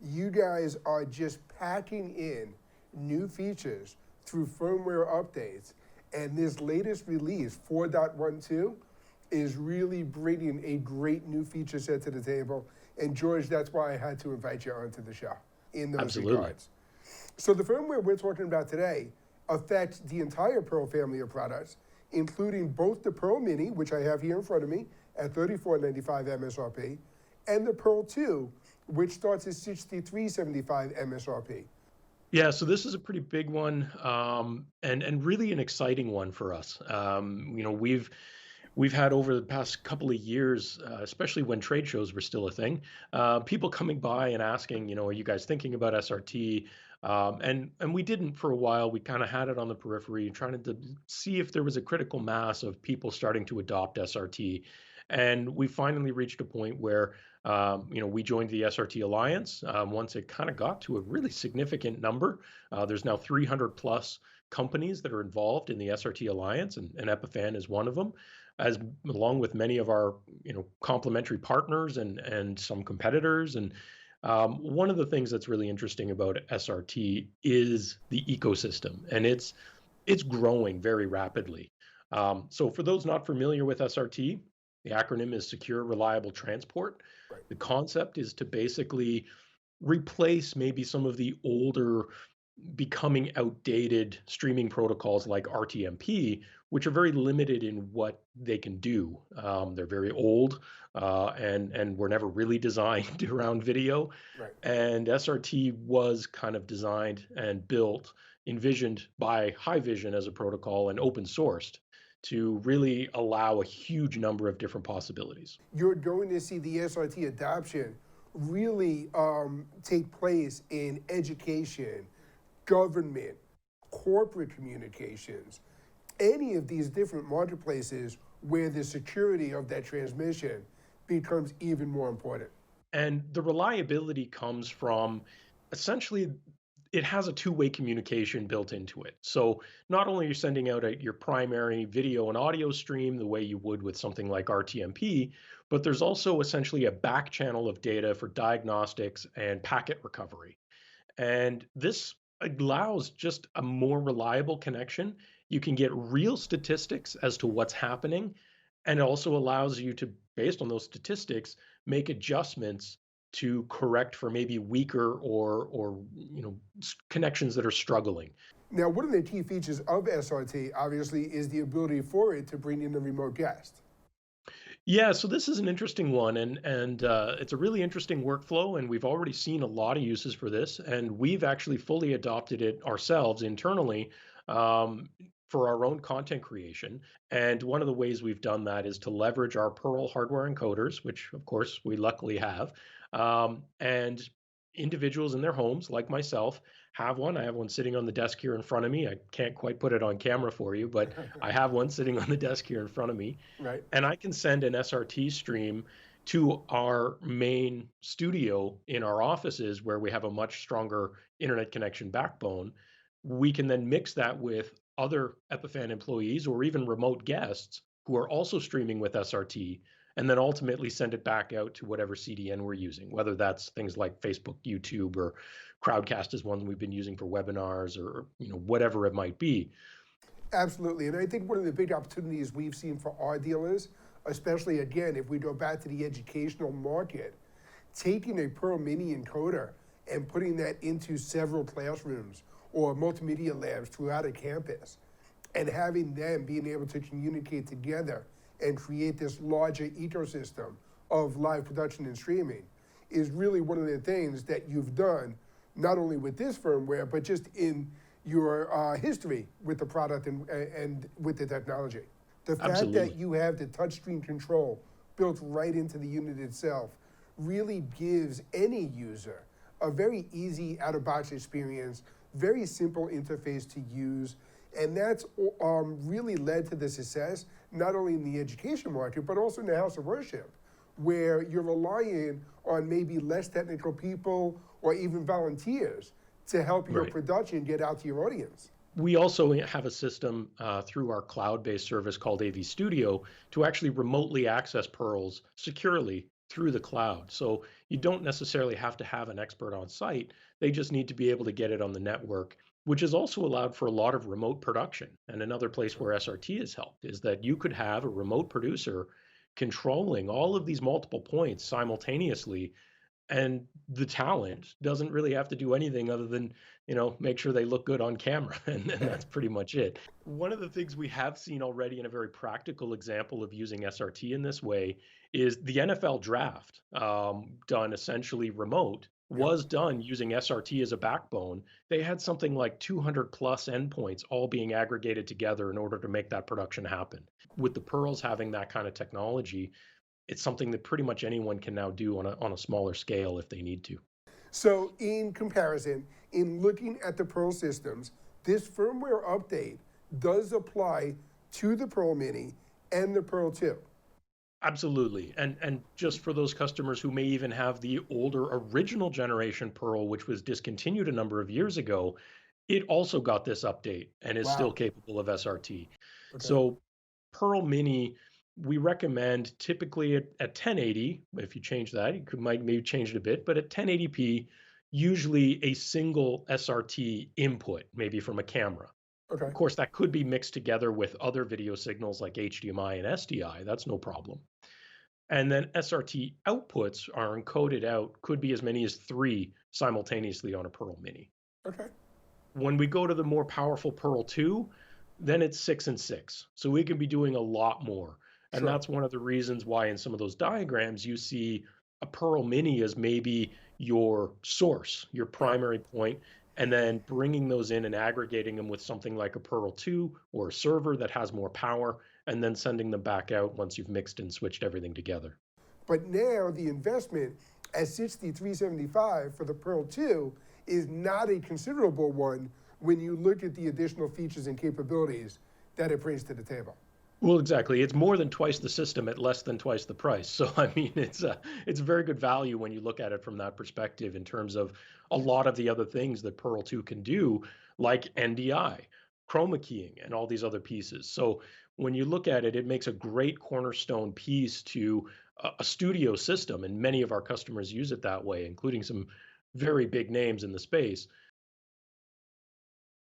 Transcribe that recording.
You guys are just packing in new features through firmware updates. And this latest release, 4.12, is really bringing a great new feature set to the table. And George, that's why I had to invite you onto the show in those Absolutely. regards. So the firmware we're talking about today affects the entire Pearl family of products, including both the Pearl Mini, which I have here in front of me at $34.95 MSRP, and the Pearl 2, which starts at $63.75 MSRP. Yeah, so this is a pretty big one, and really an exciting one for us. We've had over the past couple of years, especially when trade shows were still a thing, people coming by and asking, are you guys thinking about SRT? And we didn't for a while. We kind of had it on the periphery, trying to see if there was a critical mass of people starting to adopt SRT. And we finally reached a point where, we joined the SRT Alliance once it kind of got to a really significant number. There's now 300 plus companies that are involved in the SRT Alliance, and Epiphan is one of them, as along with many of our complementary partners and some competitors. And one of the things that's really interesting about SRT is the ecosystem, and it's growing very rapidly. So for those not familiar with SRT, the acronym is Secure Reliable Transport. Right. The concept is to basically replace maybe some of the older, becoming outdated streaming protocols like RTMP, which are very limited in what they can do. They're very old, and were never really designed around video. Right. And SRT was kind of designed and built, envisioned by Haivision as a protocol and open sourced to really allow a huge number of different possibilities. You're going to see the SRT adoption really take place in education, government, corporate communications, any of these different marketplaces where the security of that transmission becomes even more important. And the reliability comes from essentially it has a two-way communication built into it. So not only are you sending out your primary video and audio stream the way you would with something like RTMP, but there's also essentially a back channel of data for diagnostics and packet recovery. And this allows just a more reliable connection. You can get real statistics as to what's happening, and it also allows you to, based on those statistics, make adjustments to correct for maybe weaker or connections that are struggling. Now, one of the key features of SRT, obviously, is the ability for it to bring in a remote guest. Yeah, so this is an interesting one, and it's a really interesting workflow, and we've already seen a lot of uses for this, and we've actually fully adopted it ourselves internally for our own content creation. And one of the ways we've done that is to leverage our Pearl hardware encoders, which of course we luckily have, and individuals in their homes, like myself, have one. I have one sitting on the desk here in front of me. I can't quite put it on camera for you, but I have one sitting on the desk here in front of me. Right. And I can send an SRT stream to our main studio in our offices where we have a much stronger internet connection backbone. We can then mix that with other Epiphan employees or even remote guests who are also streaming with SRT, and then ultimately send it back out to whatever CDN we're using, whether that's things like Facebook, YouTube, or Crowdcast is one we've been using for webinars, or whatever it might be. Absolutely, and I think one of the big opportunities we've seen for our dealers, especially again, if we go back to the educational market, taking a Pearl Mini encoder and putting that into several classrooms or multimedia labs throughout a campus, and having them being able to communicate together and create this larger ecosystem of live production and streaming is really one of the things that you've done, not only with this firmware, but just in your history with the product and with the technology. The fact Absolutely. that you have the touchscreen control built right into the unit itself really gives any user a very easy out-of-box experience, very simple interface to use, and that's really led to the success, not only in the education market, but also in the house of worship, where you're relying on maybe less technical people or even volunteers to help your Right. production get out to your audience. We also have a system through our cloud-based service called AV Studio to actually remotely access Pearls securely through the cloud. So you don't necessarily have to have an expert on site. They just need to be able to get it on the network, which has also allowed for a lot of remote production. And another place Sure. where SRT has helped is that you could have a remote producer controlling all of these multiple points simultaneously, and the talent doesn't really have to do anything other than make sure they look good on camera, and that's pretty much it. One of the things we have seen already in a very practical example of using SRT in this way is the NFL draft, done essentially remote, Yep. was done using SRT as a backbone. They had something like 200 plus endpoints all being aggregated together in order to make that production happen. With the Pearls having that kind of technology, it's something that pretty much anyone can now do on a smaller scale if they need to. So, in comparison, in looking at the Pearl systems, this firmware update does apply to the Pearl Mini and the Pearl 2. Absolutely. And just for those customers who may even have the older original generation Pearl, which was discontinued a number of years ago, it also got this update and is still Wow. capable of SRT. Okay. So Pearl Mini, we recommend typically at 1080. If you change that, you could might maybe change it a bit, but at 1080p, usually a single SRT input, maybe from a camera. Okay. Of course, that could be mixed together with other video signals like HDMI and SDI. That's no problem. And then SRT outputs are encoded out, could be as many as three simultaneously on a Pearl Mini. Okay. When we go to the more powerful Pearl 2, then it's 6 and 6. So we can be doing a lot more. And Sure. that's one of the reasons why in some of those diagrams you see a Pearl Mini as maybe your source, your Yep. primary point, and then bringing those in and aggregating them with something like a Pearl 2 or a server that has more power, and then sending them back out once you've mixed and switched everything together. But now the investment at 6375 for the Pearl 2 is not a considerable one when you look at the additional features and capabilities that it brings to the table. Well, exactly. It's more than twice the system at less than twice the price. So I mean, it's very good value when you look at it from that perspective in terms of a lot of the other things that Pearl 2 can do, like NDI, chroma keying, and all these other pieces. So when you look at it, it makes a great cornerstone piece to a studio system, and many of our customers use it that way, including some very big names in the space.